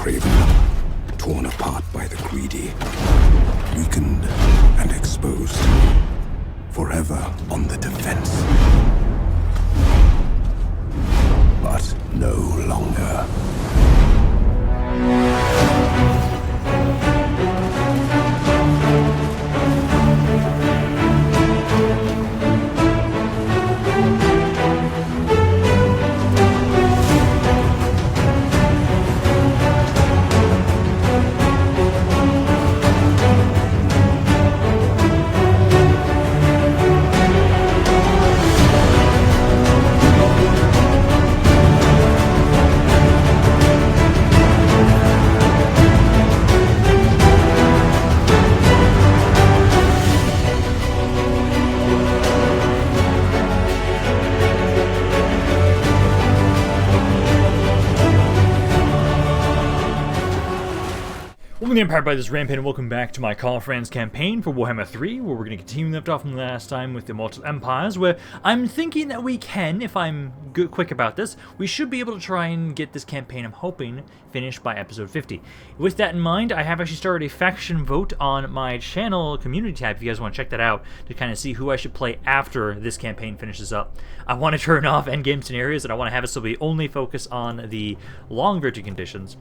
craven, torn apart by the greedy, weakened and exposed, forever on the defense. But no longer. Welcome to Empire by this Rampaned, and welcome back to my Karl Franz campaign for Warhammer 3, where we're going to continue left off from the last time with the Immortal Empires, where I'm thinking that we can, if I'm quick about this, we should be able to try and get this campaign, I'm hoping, finished by episode 50. With that in mind, I have actually started a faction vote on my channel community tab, if you guys want to check that out, to kind of see who I should play after this campaign finishes up. I want to turn off endgame scenarios, and I want to have it so we only focus on the long victory conditions.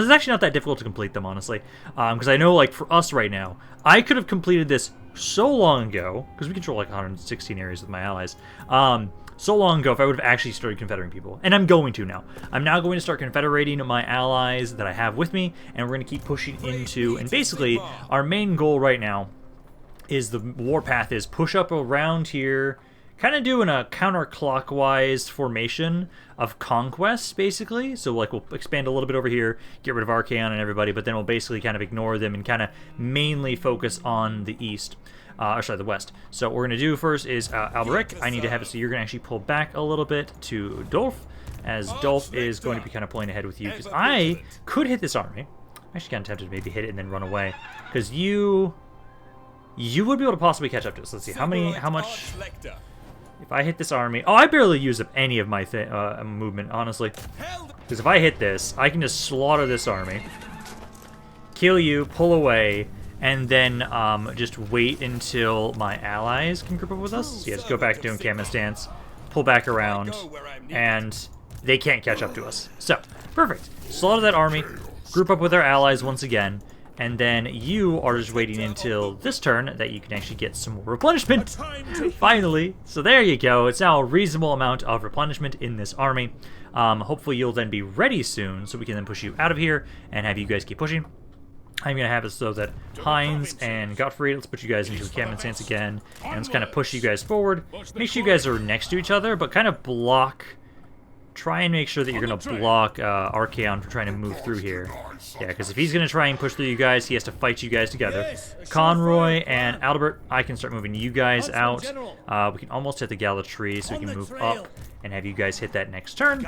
It's actually not that difficult to complete them, honestly, because I know, like, for us right now, I could have completed this so long ago, because we control, like, 116 areas with my allies, so long ago if I would have actually started confederating people, and I'm going to now. I'm now going to start confederating my allies that I have with me, and we're going to keep pushing into, and basically, our main goal right now is the warpath is push up around here, kind of doing a counterclockwise formation of conquests, basically. So, like, we'll expand a little bit over here, get rid of ARCHAON and everybody, but then we'll basically kind of ignore them and kind of mainly focus on the east. Or sorry, the west. So what we're going to do first is Alberic. I need to have it so you're going to actually pull back a little bit to Dolph, as Dolph is going to be kind of pulling ahead with you, because I could hit this army. I'm actually kind of tempted to maybe hit it and then run away, because you would be able to possibly catch up to us. Let's see, how much... If I hit this army... Oh, I barely use up any of my movement, honestly. Because if I hit this, I can just slaughter this army, kill you, pull away, and then just wait until my allies can group up with us. So yeah, just go back to encampment stance, pull back around, and they can't catch up to us. So, perfect. Slaughter that army, group up with our allies once again, and then you are just waiting until this turn that you can actually get some more replenishment. Finally. So there you go. It's now a reasonable amount of replenishment in this army. Hopefully you'll then be ready soon, so we can then push you out of here and have you guys keep pushing. I'm going to have it so that Heinz and Gottfried, let's put you guys into encampment stance again, and let's kind of push you guys forward. Make sure you guys are next to each other, but kind of block... Try and make sure that you're going to block ARCHAON from trying to move through here. Yeah, because if he's going to try and push through you guys, he has to fight you guys together. Conroy and Albert, I can start moving you guys out. We can almost hit the Galatree, so we can move up and have you guys hit that next turn.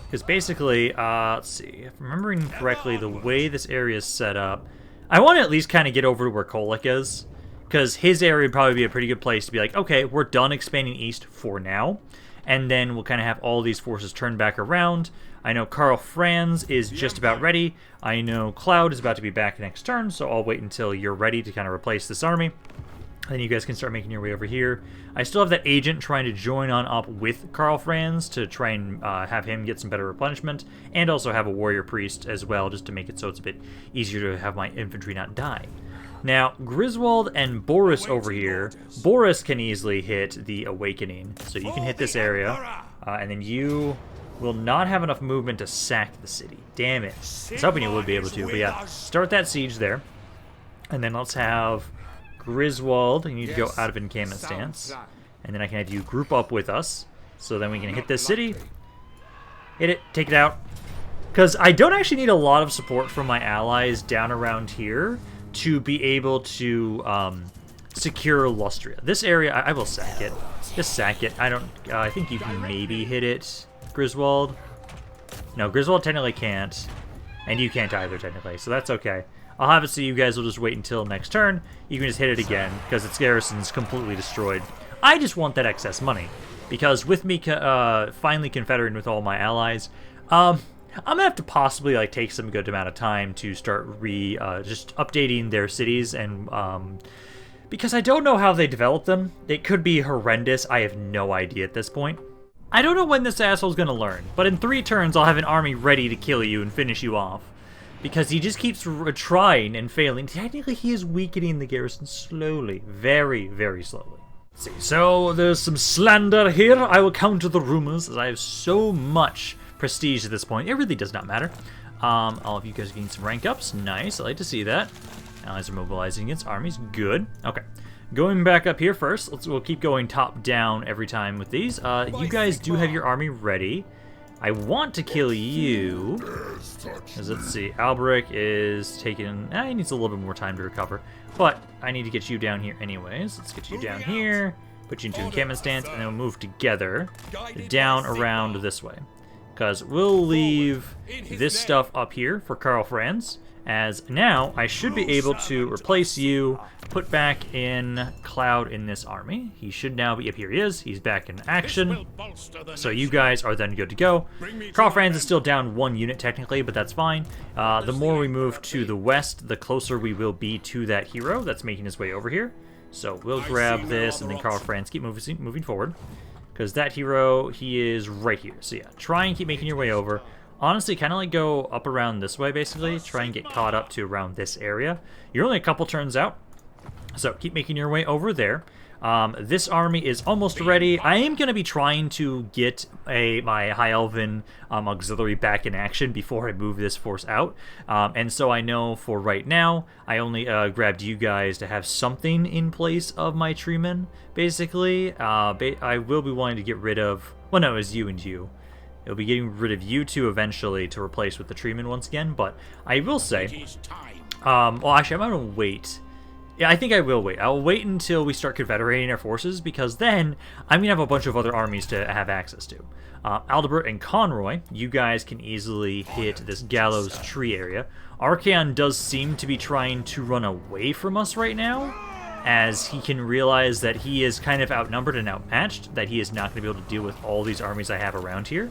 Because basically, let's see, if I'm remembering correctly, the way this area is set up, I want to at least kind of get over to where Kolick is, because his area would probably be a pretty good place to be like, okay, we're done expanding east for now. And then we'll kind of have all these forces turned back around. I know Karl Franz is just about ready. I know Cloud is about to be back next turn, so I'll wait until you're ready to kind of replace this army. Then you guys can start making your way over here. I still have that agent trying to join on up with Karl Franz to try and have him get some better replenishment, and also have a warrior priest as well, just to make it so it's a bit easier to have my infantry not die. Now, Griswold and Boris over here, Boris can easily hit the Awakening, so you can hit this area, and then you will not have enough movement to sack the city. Damn it. I was hoping you would be able to, but yeah, start that siege there. And then let's have Griswold, you need to go out of encampment stance, and then I can have you group up with us, so then we can hit this city, hit it, take it out. Because I don't actually need a lot of support from my allies down around here to be able to secure Lustria. This area, I will sack it. Just sack it. I think you can maybe hit it, Griswold. No, Griswold technically can't. And you can't either, technically, so that's okay. I'll have it so you guys will just wait until next turn. You can just hit it again, because its garrison's completely destroyed. I just want that excess money, because with me finally confederating with all my allies, I'm gonna have to possibly like take some good amount of time to start just updating their cities, and because I don't know how they develop them. It could be horrendous. I have no idea at this point. I don't know when this asshole's gonna learn, but in 3 turns I'll have an army ready to kill you and finish you off. Because he just keeps trying and failing. Technically, he is weakening the garrison slowly. Very, very slowly. Let's see, so there's some slander here. I will counter the rumors, as I have so much prestige at this point. It really does not matter. All of you guys are getting some rank ups. Nice, I like to see that. Allies are mobilizing against armies. Good. Okay. Going back up here first. We'll keep going top down every time with these. You guys do have your army ready. I want to kill you. Let's see, Alberic is taking... he needs a little bit more time to recover. But I need to get you down here anyways. Let's get you down here, put you into encampment stance, and then we'll move together down around this way. Because we'll leave this stuff up here for Karl Franz. As now, I should be able to replace you, put back in Cloud in this army. He should now be up here. He is. He's back in action. So you guys are then good to go. Karl Franz is still down 1 unit technically, but that's fine. The more we move to the west, the closer we will be to that hero that's making his way over here. So we'll grab this, and then Karl Franz keep moving forward. Because that hero, he is right here. So yeah, try and keep making your way over. Honestly, kind of like go up around this way, basically. Try and get caught up to around this area. You're only a couple turns out, so keep making your way over there. This army is almost ready. I am going to be trying to get my High Elven auxiliary back in action before I move this force out. And so I know for right now, I only grabbed you guys to have something in place of my treemen, basically. I will be wanting to get rid of... Well, no, it was you and you. It'll be getting rid of you two eventually to replace with the treemen once again, but I will say... well, actually, I'm going to wait. Yeah, I think I will wait. I'll wait until we start confederating our forces, because then I'm going to have a bunch of other armies to have access to. Aldebert and Conroy, you guys can easily hit this gallows tree area. ARCHAON does seem to be trying to run away from us right now, as he can realize that he is kind of outnumbered and outmatched, that he is not going to be able to deal with all these armies I have around here.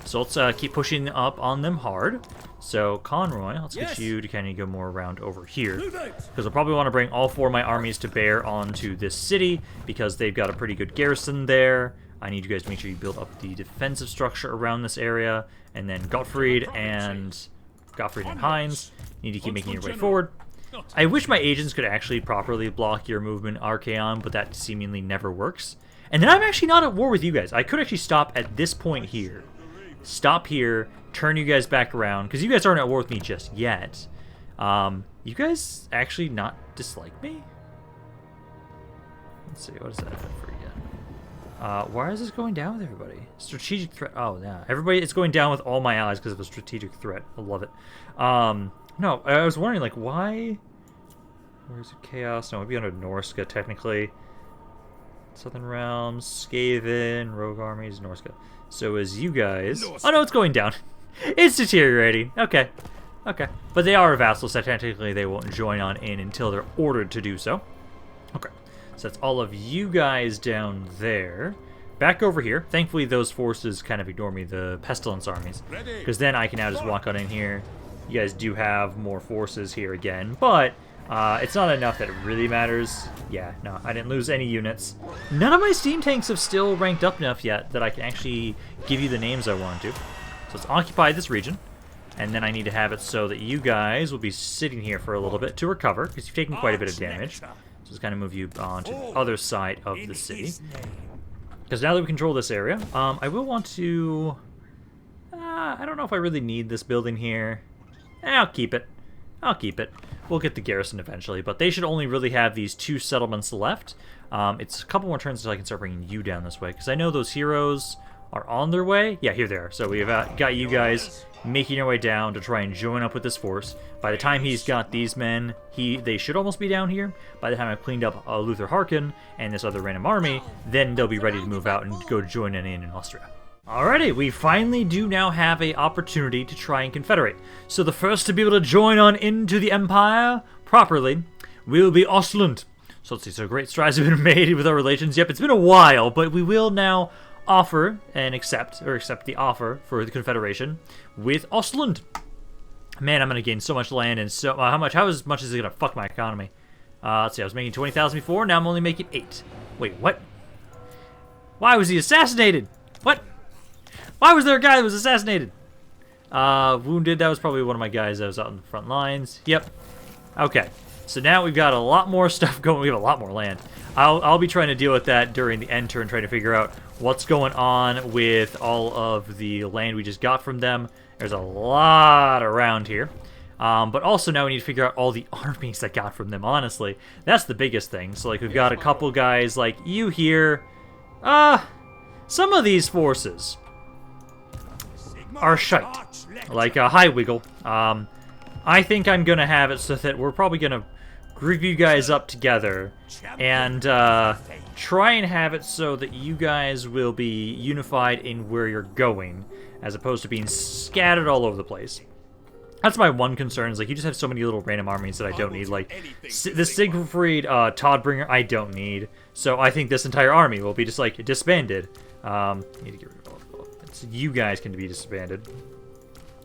So let's keep pushing up on them hard. So Conroy, let's get you to kind of go more around over here, because I'll probably want to bring all 4 of my armies to bear onto this city, because they've got a pretty good garrison there. I need you guys to make sure you build up the defensive structure around this area, and then Gottfried and Heinz need to keep making your way forward. I wish my agents could actually properly block your movement, ARCHAON, but that seemingly never works. And then I'm actually not at war with you guys. I could actually stop at this point here. Stop here, turn you guys back around, because you guys aren't at war with me just yet. You guys actually not dislike me? Let's see, what is that for again? Why is this going down with everybody? Strategic threat. Oh, yeah. Everybody, it's going down with all my allies because of a strategic threat. I love it. No, I was wondering, like, why? Where's it? Chaos? No, it would be under Norska, technically. Southern Realms, Skaven, Rogue Armies, Norska. So as you guys... Oh, no, it's going down. It's deteriorating. Okay. Okay. But they are vassals, so technically they won't join on in until they're ordered to do so. Okay. So that's all of you guys down there. Back over here. Thankfully, those forces kind of ignore me, the Pestilence armies. Because then I can now just walk on in here. You guys do have more forces here again, but... it's not enough that it really matters. Yeah, no, I didn't lose any units. None of my steam tanks have still ranked up enough yet that I can actually give you the names I want to. So let's occupy this region. And then I need to have it so that you guys will be sitting here for a little bit to recover, because you've taken quite a bit of damage. So let's kind of move you on to the other side of the city. Because now that we control this area, I will want to... I don't know if I really need this building here. I'll keep it. I'll keep it. We'll get the garrison eventually, but they should only really have these 2 settlements left. It's a couple more turns until I can start bringing you down this way, because I know those heroes are on their way. Yeah, here they are. So we've got you guys making your way down to try and join up with this force. By the time he's got these men, they should almost be down here. By the time I've cleaned up Luther Harkin and this other random army, then they'll be ready to move out and go join in Austria. Alrighty, we finally do now have an opportunity to try and confederate. So the first to be able to join on into the Empire properly will be Ostland. So let's see, so great strides have been made with our relations. Yep, it's been a while, but we will now offer and accept the offer for the Confederation with Ostland. Man, I'm gonna gain so much land and so how much is it gonna fuck my economy? Let's see, I was making 20,000 before, now I'm only making 8. Wait, what? Why was he assassinated? What? Why was there a guy that was assassinated? Wounded, that was probably one of my guys that was out in the front lines. Yep. Okay. So now we've got a lot more stuff going. We have a lot more land. I'll be trying to deal with that during the end turn, trying to figure out what's going on with all of the land we just got from them. There's a lot around here. But also now we need to figure out all the armies that got from them, honestly. That's the biggest thing. So, like, we've got a couple guys like you here. Some of these forces are shite. Like, High Wiggle. I think I'm gonna have it so that we're probably gonna group you guys up together and try and have it so that you guys will be unified in where you're going, as opposed to being scattered all over the place. That's my one concern, is like you just have so many little random armies that I don't need. Like the Siegfried Todbringer I don't need. So I think this entire army will be just like disbanded. Need to get rid of all it's, you guys can be disbanded.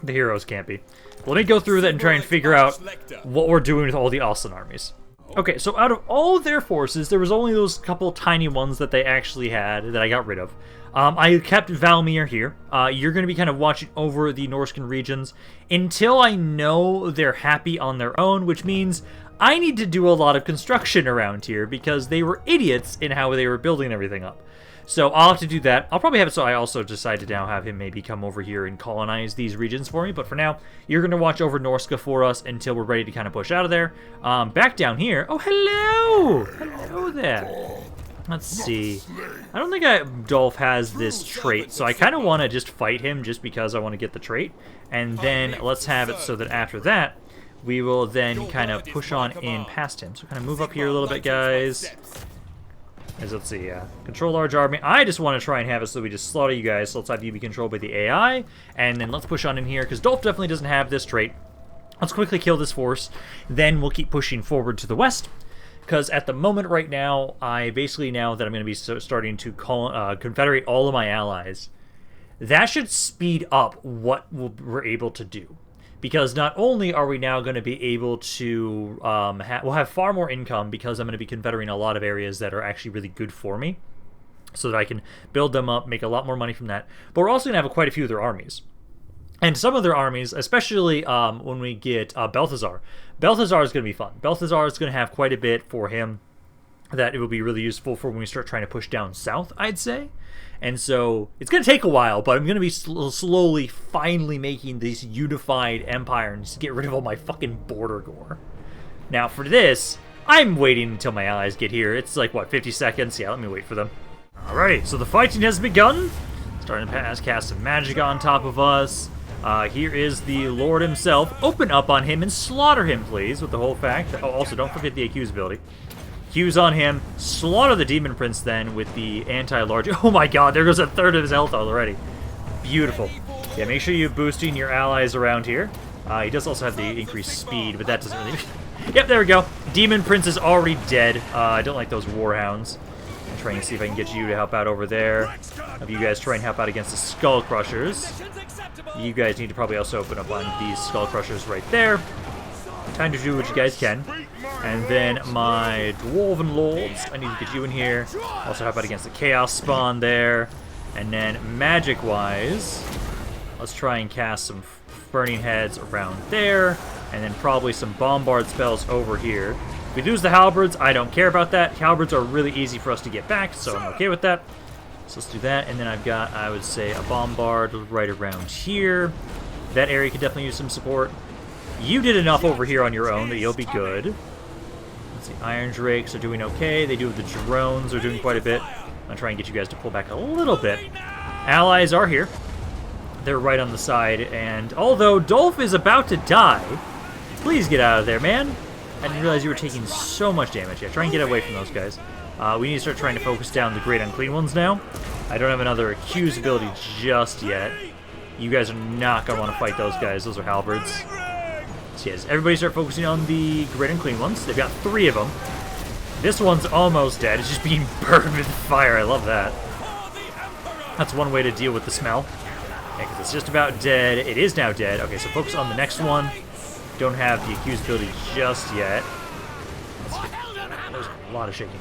The heroes can't be. Let me go through that and try and figure out what we're doing with all the Ostland armies. Okay, so out of all their forces, there was only those couple tiny ones that they actually had that I got rid of. I kept Valmir here. You're going to be kind of watching over the Norscan regions until I know they're happy on their own, which means I need to do a lot of construction around here because they were idiots in how they were building everything up. So I'll have to do that. I'll probably have it so I also decide to now have him maybe come over here and colonize these regions for me. But for now, you're going to watch over Norska for us until we're ready to kind of push out of there. Back down here. Oh, hello! Hello there. Let's see. I don't think Dolph has this trait, so I kind of want to just fight him just because I want to get the trait. And then let's have it so that after that, we will then kind of push on in past him. So kind of move up here a little bit, guys. As let's see, control large army. I just want to try and have it so we just slaughter you guys. So let's have you be controlled by the AI. And then let's push on in here, because Dolph definitely doesn't have this trait. Let's quickly kill this force. Then we'll keep pushing forward to the west. Because at the moment right now, I basically, now that I'm going to be starting to confederate all of my allies, that should speed up what we're able to do. Because not only are we now going to be able to, we'll have far more income because I'm going to be confederating a lot of areas that are actually really good for me. So that I can build them up, make a lot more money from that. But we're also going to have quite a few of their armies. And some of their armies, especially when we get Balthazar. Balthazar is going to be fun. Balthazar is going to have quite a bit for him that it will be really useful for when we start trying to push down south, I'd say. And so it's going to take a while, but I'm going to be slowly, finally making this unified empire and just get rid of all my fucking border gore. Now for this, I'm waiting until my allies get here. It's like, what, 50 seconds? Yeah, let me wait for them. Alright, so the fighting has begun. Starting to cast some magic on top of us. Here is the Lord himself. Open up on him and slaughter him, please, with the whole fact that, oh, also don't forget the accuse ability. Q's on him, slaughter the Demon Prince then with the anti-large. Oh my god, there goes a third of his health already. Beautiful. Yeah, make sure you're boosting your allies around here. He does also have the increased speed, but that doesn't really... Yep, there we go. Demon Prince is already dead. I don't like those Warhounds. I'm trying to see if I can get you to help out over there. Have you guys try and help out against the Skull Crushers. You guys need to probably also open up on these Skull Crushers right there. Time to do what you guys can. And then my Dwarven Lords, I need to get you in here. Also help out against the Chaos Spawn there. And then magic-wise, let's try and cast some Burning Heads around there. And then probably some Bombard spells over here. If we lose the Halberds, I don't care about that. Halberds are really easy for us to get back, so I'm okay with that. So let's do that. And then I've got, I would say, a Bombard right around here. That area could definitely use some support. You did enough over here on your own that you'll be good. Let's see, Iron Drakes are doing okay. They do the drones are doing quite a bit. I'm gonna try and get you guys to pull back a little bit. Allies are here. They're right on the side, and although Dolph is about to die, please get out of there, man. I didn't realize you were taking so much damage. Yeah, try and get away from those guys. We need to start trying to focus down the Great Unclean Ones now. I don't have another Accuse ability just yet. You guys are not going to want to fight those guys. Those are Halberds. So yes, everybody start focusing on the Great Unclean Ones. They've got 3 of them. This one's almost dead. It's just being burned with fire. I love that. That's one way to deal with the smell. Because it's just about dead. It is now dead. Okay, so focus on the next one. Don't have the accused ability just yet. There's a lot of shaking.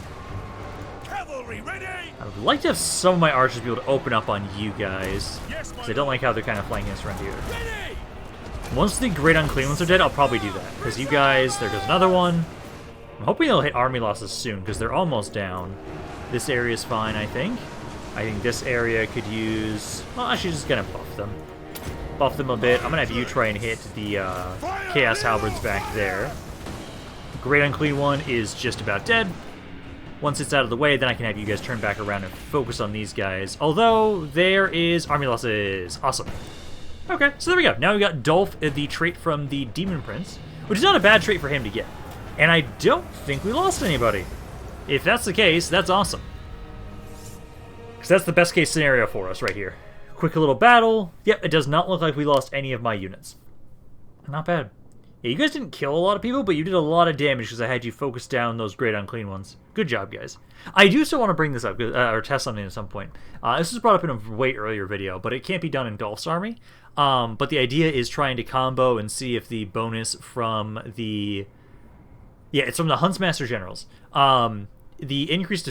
I would like to have some of my archers be able to open up on you guys. Because I don't like how they're kind of flanking us around here. Once the Great Unclean Ones are dead, I'll probably do that. Because you guys, there goes another one. I'm hoping they'll hit army losses soon, because they're almost down. This area is fine, I think. I think this area could use... Well, actually, just gonna buff them. Buff them a bit. I'm gonna have you try and hit the Chaos Halberds back there. Great Unclean One is just about dead. Once it's out of the way, then I can have you guys turn back around and focus on these guys. Although, there is army losses. Awesome. Okay, so there we go. Now we got Dolph, the trait from the Demon Prince, which is not a bad trait for him to get. And I don't think we lost anybody. If that's the case, that's awesome. Because that's the best case scenario for us right here. Quick little battle. Yep, it does not look like we lost any of my units. Not bad. Yeah, you guys didn't kill a lot of people, but you did a lot of damage because I had you focus down those Great Unclean Ones. Good job, guys. I do still want to bring this up, or test something at some point. This was brought up in a way earlier video, but it can't be done in Dolph's army. But the idea is trying to combo and see if the bonus from the... Yeah, it's from the Huntsmaster Generals. The increased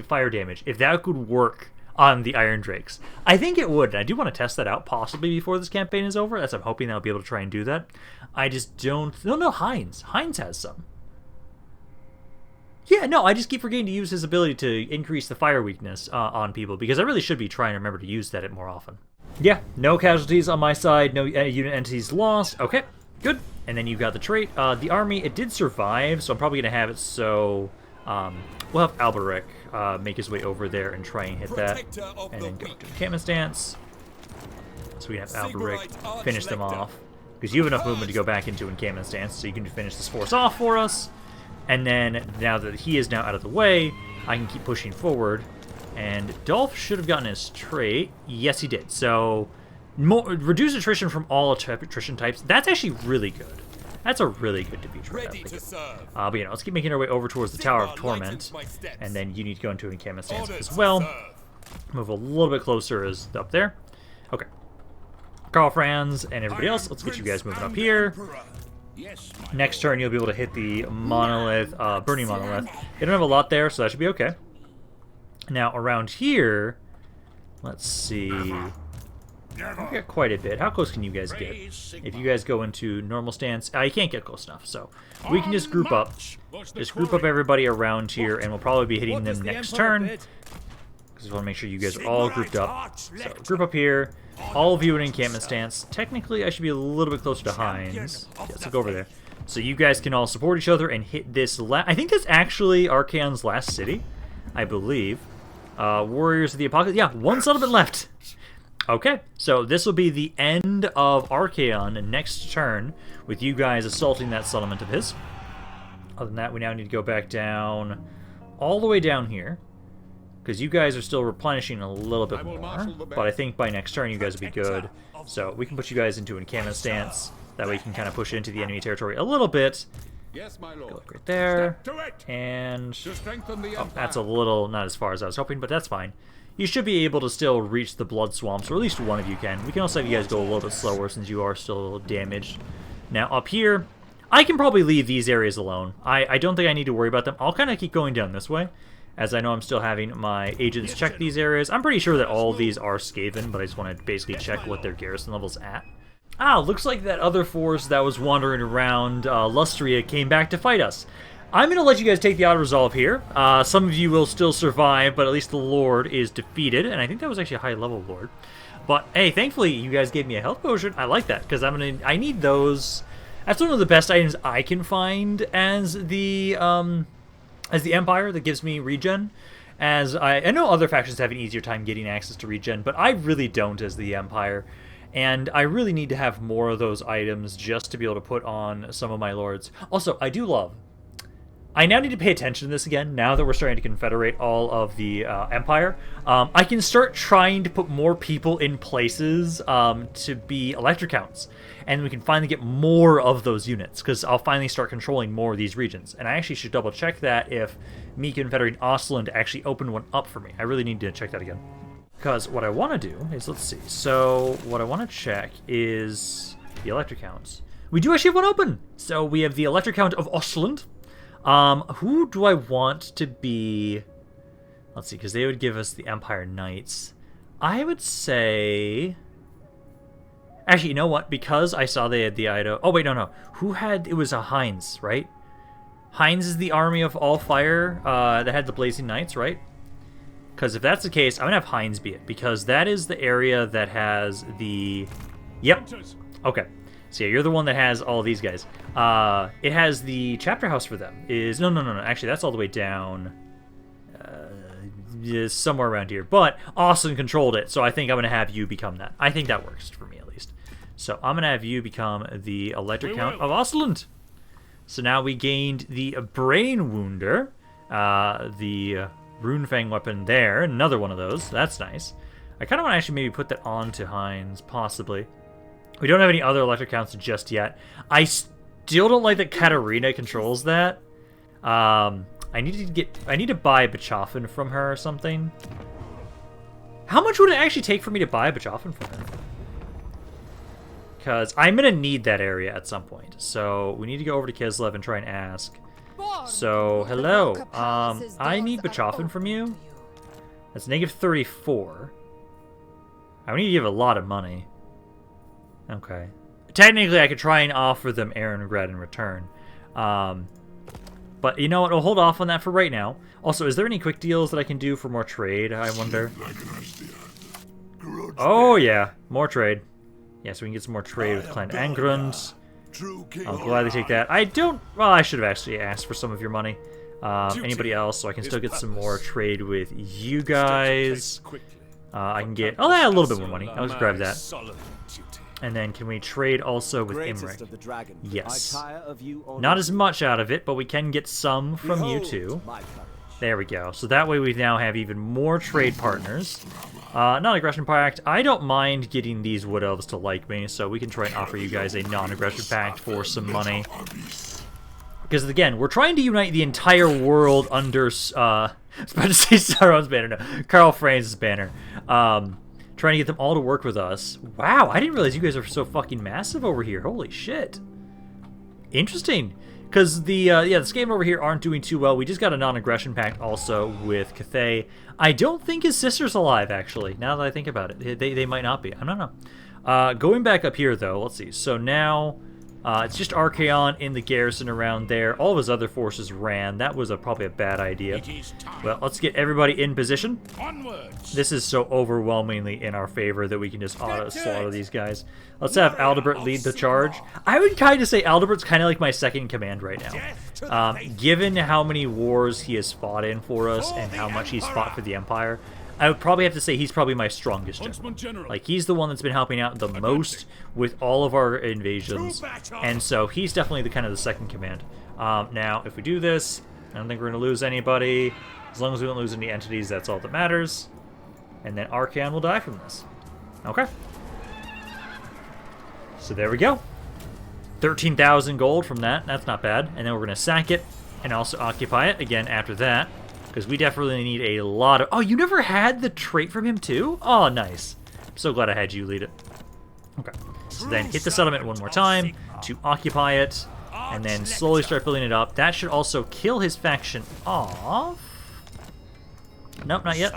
fire damage, if that could work on the Iron Drakes. I think it would. I do want to test that out possibly before this campaign is over. That's I'm hoping I'll be able to try and do that. I just don't... No, Heinz. Heinz has some. Yeah, no, I just keep forgetting to use his ability to increase the fire weakness on people, because I really should be trying to remember to use that more often. Yeah, no casualties on my side, no unit entities lost. Okay, good. And then you got the trait. The army, it did survive, so I'm probably going to have it so... we'll have Alberic make his way over there and try and hit that. And then go to encampment stance. So we have Alberic finish them off. Because you have enough movement to go back into encampment stance, so you can finish this force off for us. And then, now that he is now out of the way, I can keep pushing forward. And Dolph should have gotten his trait. Yes, he did. So, reduce attrition from all attrition types. That's actually really good. That's a really good defeat trait. But you know, let's keep making our way over towards the Tower of Torment. And then you need to go into an encampment stance as well. Move a little bit closer as up there. Okay. Karl Franz and everybody else, let's get you guys moving up here. Next turn, you'll be able to hit the monolith, burning monolith. You don't have a lot there, so that should be okay. Now, around here, let's see. We got quite a bit. How close can you guys get? If you guys go into normal stance, you can't get close enough, so we can just group up. Just group up everybody around here, and we'll probably be hitting them next turn. Because I want to make sure you guys are all grouped up. So, group up here. All of you in encampment stance. Technically, I should be a little bit closer to Heinz. Yeah, let's go over there. So you guys can all support each other and hit this I think that's actually ARCHAON's last city, I believe. Warriors of the Apocalypse. Yeah, one settlement left. Okay, so this will be the end of ARCHAON next turn, with you guys assaulting that settlement of his. Other than that, we now need to go back down, all the way down here, because you guys are still replenishing a little bit more, but I think by next turn you guys will be good. So we can put you guys into encampment stance, that way you can kind of push into the enemy territory a little bit. Yes, my lord. Go right there, and oh, that's a little, not as far as I was hoping, but that's fine. You should be able to still reach the blood swamps, or at least one of you can. We can also have you guys go a little bit slower since you are still a little damaged. Now up here, I can probably leave these areas alone. I don't think I need to worry about them. I'll kind of keep going down this way, as I know I'm still having my agents check these areas. I'm pretty sure that all of these are Skaven, but I just want to basically check what their garrison level's at. Ah, looks like that other force that was wandering around Lustria came back to fight us. I'm going to let you guys take the auto resolve here. Some of you will still survive, but at least the Lord is defeated, and I think that was actually a high level Lord. But hey, thankfully you guys gave me a health potion. I like that, because I need those. That's one of the best items I can find as the Empire that gives me regen. As I know other factions have an easier time getting access to regen, but I really don't as the Empire. And I really need to have more of those items just to be able to put on some of my lords. Also, I do love... I now need to pay attention to this again, now that we're starting to confederate all of the Empire. I can start trying to put more people in places to be Elector counts. And we can finally get more of those units, because I'll finally start controlling more of these regions. And I actually should double check that if me confederating Ostland actually opened one up for me. I really need to check that again. Because what I want to do is, let's see. So what I want to check is the Elector counts. We do actually have one open. So we have the Elector count of Ostland. Who do I want to be? Let's see, because they would give us the Empire Knights. I would say... Actually, you know what? Because I saw they had the Ido... Oh, wait, no. Who had... It was a Heinz, right? Heinz is the army of all fire that had the Blazing Knights, right? Because if that's the case, I'm going to have Heinz be it. Because that is the area that has the... Yep. Okay. So yeah, you're the one that has all these guys. It has the chapter house for them. No. Actually, that's all the way down... somewhere around here. But Austin controlled it, so I think I'm going to have you become that. I think that works for me, at least. So I'm going to have you become the Elector Count of Ostland. So now we gained the Brain Wounder, the Runefang weapon there, another one of those. That's nice. I kind of want to actually maybe put that onto Heinz, possibly. We don't have any other Elector Counts just yet. I still don't like that Katarina controls that. I need to buy Bachofen from her or something. How much would it actually take for me to buy Bachofen from her? Because I'm going to need that area at some point. So we need to go over to Kislev and try and ask. So, hello. I need Bachofen from you. That's -34. I would need to give a lot of money. Okay. Technically, I could try and offer them Erengrad in return. But you know what? I'll hold off on that for right now. Also, is there any quick deals that I can do for more trade, I wonder? Oh, yeah. More trade. Yeah, so we can get some more trade with Clan Angrund. I'll gladly take that. I don't... Well, I should have actually asked for some of your money. Anybody else, so I can still get some more trade with you guys. I can get... Oh, yeah, a little bit more money. I'll just grab that. And then can we trade also with Imric? Yes. Not as much out of it, but we can get some from you too. There we go. So that way we now have even more trade partners. Non-aggression pact. I don't mind getting these wood elves to like me, so we can try and offer you guys a non-aggression pact for some money. Because again, we're trying to unite the entire world under I was about to say Sauron's banner, no, Karl Franz's banner. Trying to get them all to work with us. Wow, I didn't realize you guys are so fucking massive over here. Holy shit. Interesting. Because the Skaven over here aren't doing too well. We just got a non-aggression pact also with Cathay. I don't think his sister's alive, actually, now that I think about it. They might not be. I don't know. Going back up here, though, let's see. So now... it's just ARCHAON in the garrison around there. All of his other forces ran. That was probably a bad idea. Well, let's get everybody in position. This is so overwhelmingly in our favor that we can just auto-slaughter these guys. Let's have Aldebert lead the charge. I would kind of say Aldebert's kind of like my second in command right now. Given how many wars he has fought in for us and how much he's fought for the Empire, I would probably have to say he's probably my strongest general. Like, he's the one that's been helping out the most with all of our invasions, and so he's definitely the kind of the second command. Now, if we do this, I don't think we're going to lose anybody. As long as we don't lose any entities, that's all that matters. And then ARCHAON will die from this. Okay. So there we go. 13,000 gold from that. That's not bad. And then we're going to sack it and also occupy it again after that. Because we definitely need a lot of... Oh, you never had the trait from him too? Oh, nice. I'm so glad I had you lead it. Okay. So then hit the settlement one more time to occupy it. And then slowly start building it up. That should also kill his faction off. Nope, not yet.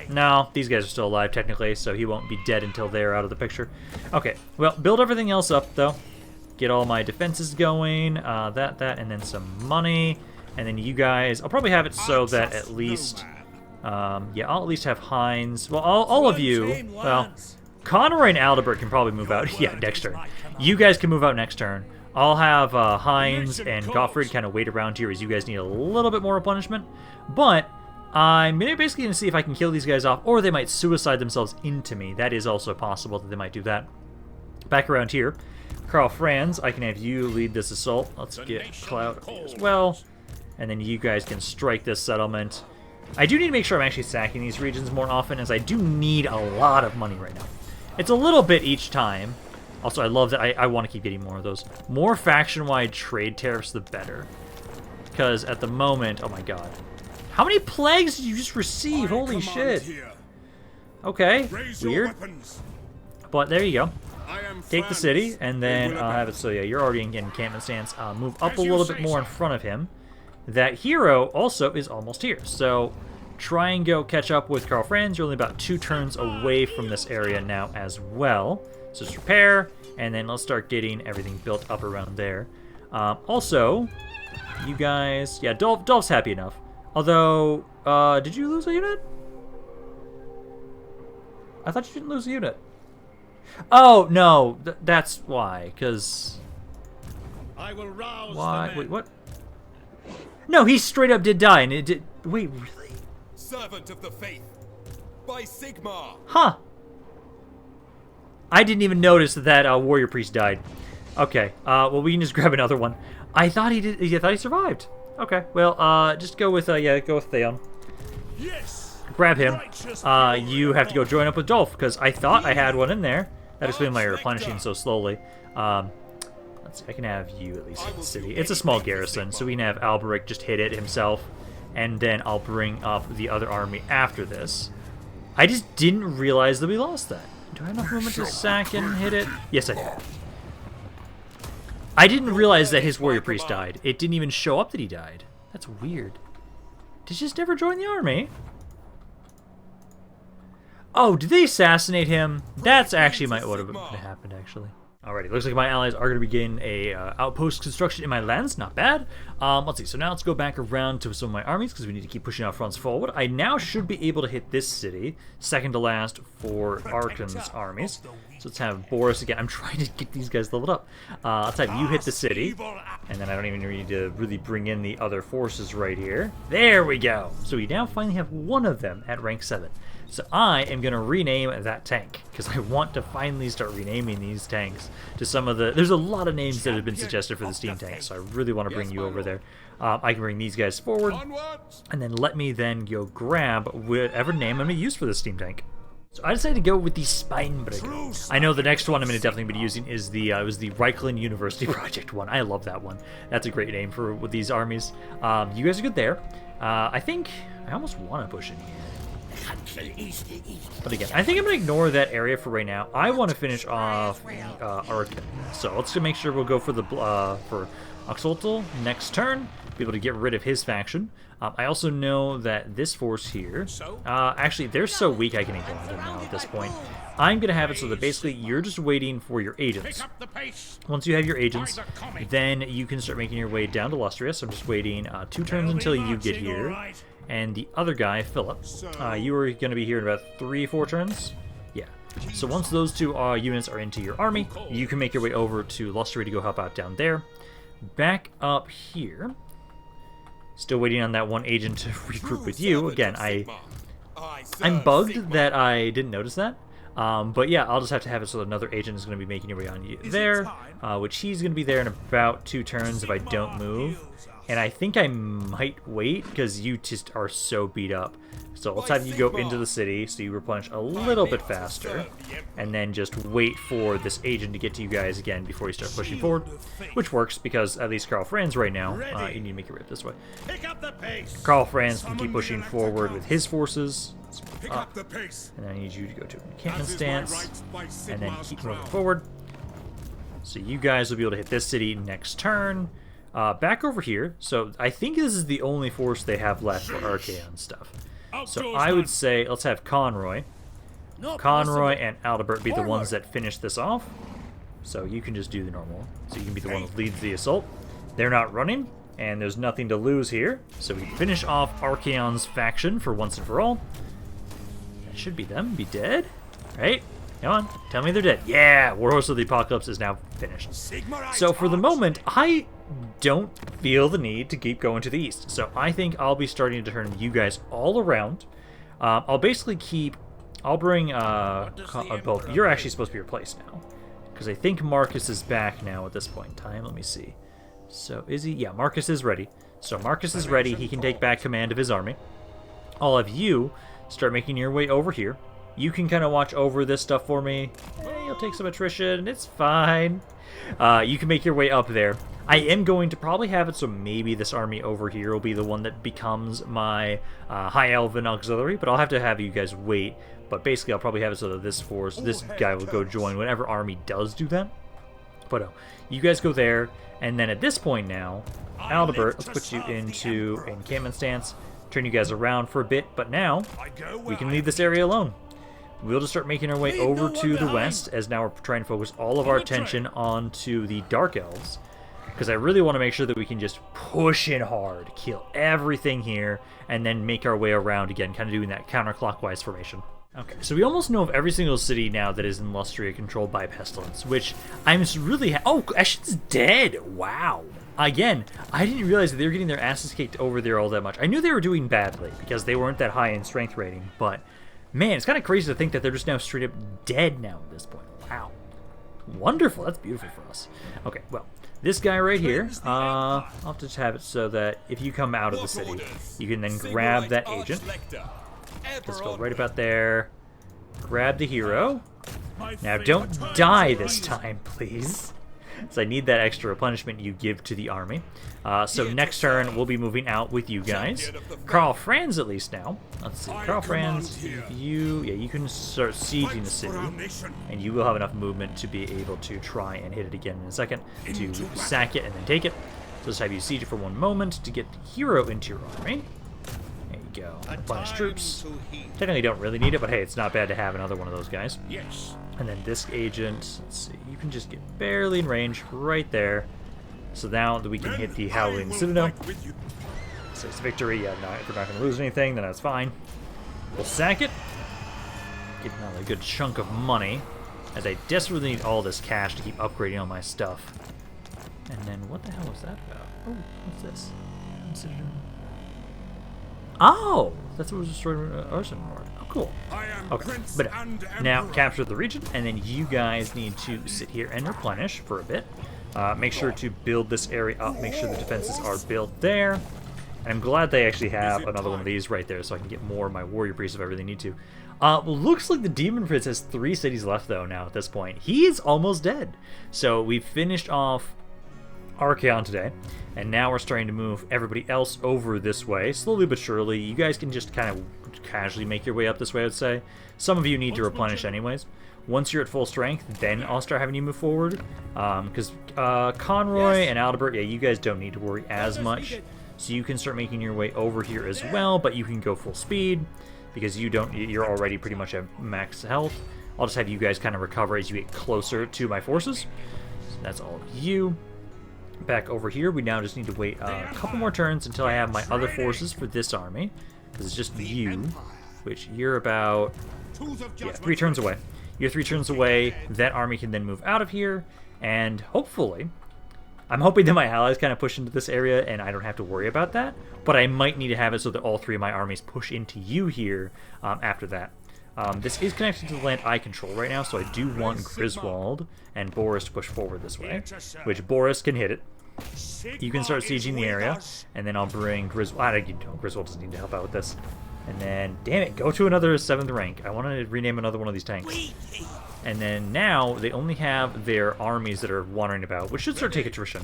No, these guys are still alive technically, so he won't be dead until they're out of the picture. Okay, well, build everything else up though. Get all my defenses going. That, and then some money. And then you guys, I'll probably have it so that at least, yeah, I'll at least have Heinz. Well, all of you, well, Conroy and Aldebert can probably move out. Yeah, next turn. You guys can move out next turn. I'll have Heinz and Gottfried kind of wait around here as you guys need a little bit more punishment. But I'm basically going to see if I can kill these guys off, or they might suicide themselves into me. That is also possible that they might do that. Back around here, Karl Franz, I can have you lead this assault. Let's get Cloud as well. And then you guys can strike this settlement. I do need to make sure I'm actually sacking these regions more often, as I do need a lot of money right now. It's a little bit each time. Also, I love that I want to keep getting more of those. More faction-wide trade tariffs, the better. Because at the moment, oh my god. How many plagues did you just receive? Holy shit. Okay, Raise your weird. weapons. But there you go. I am Take the Franz. city, and then We will I'll have it so yeah, you're already in encampment stance. Move up a little bit more in front of him. That hero also is almost here, so try and go catch up with Karl Franz. You're only about 2 turns away from this area now as well. So just repair, and then let's start getting everything built up around there. Also, you guys, yeah, Dolph's happy enough. Although, did you lose a unit? I thought you didn't lose a unit. Oh, no, that's why, because... I will rouse Why? the men. Wait, what? No, he straight up did die, and it did... Wait, really? Servant of the faith. By Sigmar. Huh. I didn't even notice that warrior priest died. Okay, well, we can just grab another one. I thought he did... I thought he survived. Okay, well, just go with, yeah, go with Theon. Yes. Grab him. You have to go join up with Dolph, because I thought I had one in there. That explains why you're replenishing so slowly. Let's see, I can have you at least hit the city. It's a small garrison, so we can have Alberic just hit it himself, and then I'll bring up the other army after this. I just didn't realize that we lost that. Do I have enough movement to sack and hit it? Yes, I do. I didn't realize that his warrior priest died. It didn't even show up that he died. That's weird. Did he just never join the army? Oh, did they assassinate him? That's actually what would have happened, actually. Alrighty, looks like my allies are going to begin a outpost construction in my lands. Not bad. Let's see. So now let's go back around to some of my armies because we need to keep pushing our fronts forward. I now should be able to hit this city, second to last for ARCHAON's armies. So let's have Boris again. I'm trying to get these guys leveled up. Let's have you hit the city, and then I don't even need to really bring in the other forces right here. There we go. So we now finally have one of them at rank 7. So I am going to rename that tank, because I want to finally start renaming these tanks to some of the... There's a lot of names that have been suggested for the steam tank, so I really want to bring you over there. I can bring these guys forward, and then let me then go grab whatever name I'm going to use for the steam tank. So I decided to go with the Spinebreaker. I know the next one I'm going to definitely be using is the it was the Reichland University Project one. I love that one. That's a great name for with these armies. You guys are good there. I think I almost want to push in here. But again, I think I'm going to ignore that area for right now. I want to finish off ARCHAON. So let's make sure we'll go for the for Oxolotl next turn. Be able to get rid of his faction. I also know that this force here, actually, they're so weak I can ignore them now at this point. I'm going to have it so that basically you're just waiting for your agents. Once you have your agents, then you can start making your way down to Lustrious. I'm just waiting 2 turns until you get here. And the other guy, Philip, you are going to be here in about 3-4 turns? Yeah. So once those 2 units are into your army, you can make your way over to Lustery to go help out down there. Back up here. Still waiting on that one agent to regroup with you. Again, I'm bugged that I didn't notice that. But yeah, I'll just have to have it so that another agent is going to be making your way on you there, which he's going to be there in about 2 turns if I don't move. And I think I might wait because you just are so beat up. So let's have you go into the city so you replenish a little bit faster. And then just wait for this agent to get to you guys again before you start pushing forward. Which works because at least Karl Franz right now, you need to make it right this way. Karl Franz can keep pushing forward with his forces. Up. And then I need you to go to an encampment stance. And then keep moving forward. So you guys will be able to hit this city next turn. Back over here, so I think this is the only force they have left for ARCHAON stuff. So I would say, let's have Conroy. Conroy and Aldebert be the ones that finish this off. So you can just do the normal. So you can be the one that leads the assault. They're not running, and there's nothing to lose here. So we finish off ARCHAON's faction for once and for all. That should be them. Be dead, right? Come on, tell me they're dead. Yeah, Warhorse of the Apocalypse is now finished. So for the moment, I don't feel the need to keep going to the east. So I think I'll be starting to turn you guys all around. I'll basically keep... I'll bring... both. You're actually supposed to be replaced now. Because I think Marcus is back now at this point in time. Let me see. So is he? Yeah, Marcus is ready. So Marcus is ready. He can take back command of his army. I'll have you start making your way over here. You can kind of watch over this stuff for me. You'll take some attrition. It's fine. You can make your way up there. I am going to probably have it so maybe this army over here will be the one that becomes my High Elven auxiliary, but I'll have to have you guys wait But basically, I'll probably have it so that this force, this guy will go join whenever army does do that. But you guys go there, and then at this point now, Aldebert, let's put you into encampment stance, turn you guys around for a bit, but now we can leave this area alone. We'll just start making our way over to the west, as now we're trying to focus all of our attention onto the Dark Elves, because I really want to make sure that we can just push in hard, kill everything here, and then make our way around again, kind of doing that counterclockwise formation. Okay, so we almost know of every single city now that is in Lustria controlled by Pestilence, which I'm really oh, Eshen's dead! Wow! Again, I didn't realize that they were getting their asses kicked over there all that much. I knew they were doing badly, because they weren't that high in strength rating, but man, it's kind of crazy to think that they're just now straight up dead now at this point. Wow. Wonderful, that's beautiful for us. Okay, well, this guy right here, I'll just have it so that if you come out of the city, you can then grab that agent. Let's go right about there. Grab the hero. Now, don't die this time, please. So I need that extra replenishment you give to the army. So next turn, we'll be moving out with you guys. Karl Franz, at least now. Let's see. Karl Franz, you can start sieging the city. And you will have enough movement to be able to try and hit it again in a second. To sack it and then take it. So let's have you siege it for one moment to get the hero into your army. There you go. Replenish troops. Technically don't really need it, but hey, it's not bad to have another one of those guys. Yes. And then this agent, let's see, you can just get barely in range right there. So now that we can hit the Howling Citadel. So it's victory. Yeah, no, if we're not going to lose anything, then that's fine. We'll sack it. Get another good chunk of money, as I desperately need all this cash to keep upgrading all my stuff. And then what the hell was that about? Oh, what's this? Oh, that's what was destroyed Arson Lord. Oh, cool. Okay, but now capture the region, and then you guys need to sit here and replenish for a bit. Make sure to build this area up. Make sure the defenses are built there. And I'm glad they actually have another one of these right there, so I can get more of my warrior priests if I really need to. Looks like the Demon Prince has 3 cities left though now at this point. He is almost dead. So we've finished off ARCHAON today, and now we're starting to move everybody else over this way, slowly but surely. You guys can just kind of casually make your way up this way, I would say. Some of you need to replenish anyways. Once you're at full strength, then I'll start having you move forward, because Conroy and Aldebert, yeah, you guys don't need to worry as much, so you can start making your way over here as well, but you can go full speed, because you're already pretty much at max health. I'll just have you guys kind of recover as you get closer to my forces. So that's all of you. Back over here, we now just need to wait a couple more turns until I have my other forces for this army, because it's just you, which you're about, 3 turns away. You're 3 turns away, that army can then move out of here, and hopefully, I'm hoping that my allies kind of push into this area and I don't have to worry about that, but I might need to have it so that all 3 of my armies push into you here after that. This is connected to the land I control right now, so I do want Griswold and Boris to push forward this way, which Boris can hit it. You can start sieging the area, and then I'll bring Griswold. Griswold doesn't need to help out with this. And then, damn it, go to another 7th rank. I want to rename another one of these tanks. And then now, they only have their armies that are wandering about, which should start to take attrition.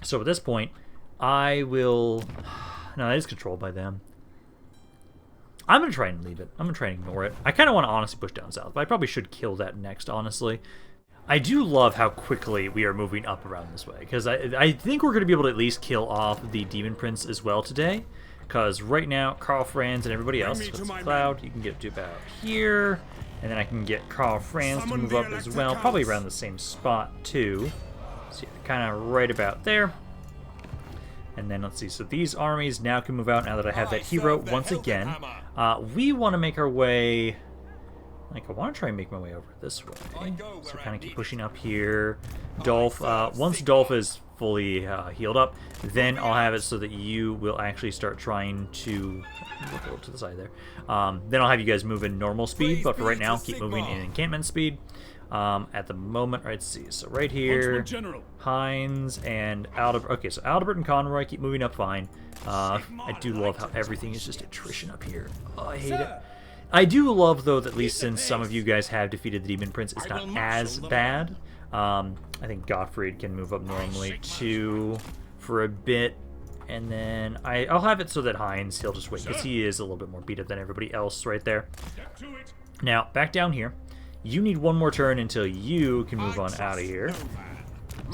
So at this point, I will... No, that is controlled by them. I'm going to try and leave it. I'm going to try and ignore it. I kind of want to honestly push down south, but I probably should kill that next, honestly. I do love how quickly we are moving up around this way, because I think we're going to be able to at least kill off the Demon Prince as well today. Because right now, Karl Franz and everybody else, with Cloud, you can get to about here, and then I can get Karl Franz to move up as well, probably around the same spot too. So yeah, kind of right about there. And then let's see, so these armies now can move out now that I have that hero once again. We want to make our way, like I want to try and make my way over this way. So kind of keep pushing up here. Dolph, once Dolph is fully healed up, then I'll have it so that you will actually start trying to look over to the side there. Then I'll have you guys move in normal speed, but for right now, keep moving in encampment speed. At the moment, let's see, so right here, Hines and Aldebert. Okay, so Aldebert and Conroy keep moving up fine. I do love how everything is just attrition up here. Oh, I hate it. I do love, though, that at least since some of you guys have defeated the Demon Prince, it's not as bad. I think Gottfried can move up normally, too, for a bit. And then I'll have it so that Heinz, he'll just wait, because he is a little bit more beat up than everybody else right there. Now, back down here, you need one more turn until you can move on out of here.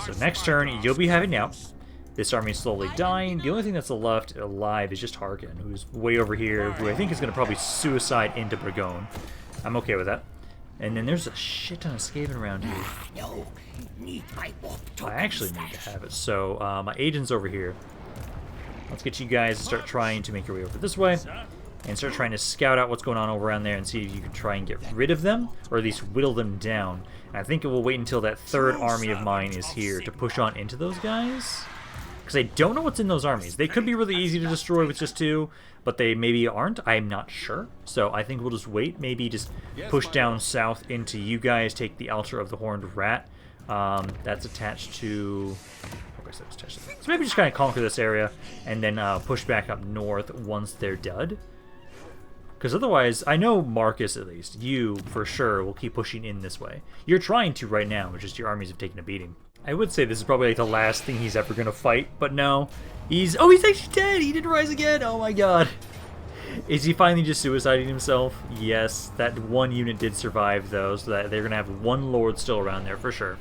So next turn, you'll be having out. This army is slowly dying. The only thing that's left alive is just Harkin, who's way over here, who I think is going to probably suicide into Burgon. I'm okay with that. And then there's a shit ton of Skaven around here. I actually need to have it. So my agent's over here. Let's get you guys to start trying to make your way over this way. And start trying to scout out what's going on over around there and see if you can try and get rid of them, or at least whittle them down. And I think it will wait until that third army of mine is here to push on into those guys. Because I don't know what's in those armies. They could be really easy to destroy with just 2, but they maybe aren't. I'm not sure. So I think we'll just wait. Maybe just push down south into you guys. Take the Altar of the Horned Rat. That's attached to... So maybe just kind of conquer this area and then push back up north once they're dead. Because otherwise, I know Marcus, at least, you, for sure, will keep pushing in this way. You're trying to right now, it's just your armies have taken a beating. I would say this is probably like the last thing he's ever going to fight, but no. He's actually dead! He didn't rise again! Oh my god. Is he finally just suiciding himself? Yes, that one unit did survive, though, so that they're going to have one lord still around there, for sure.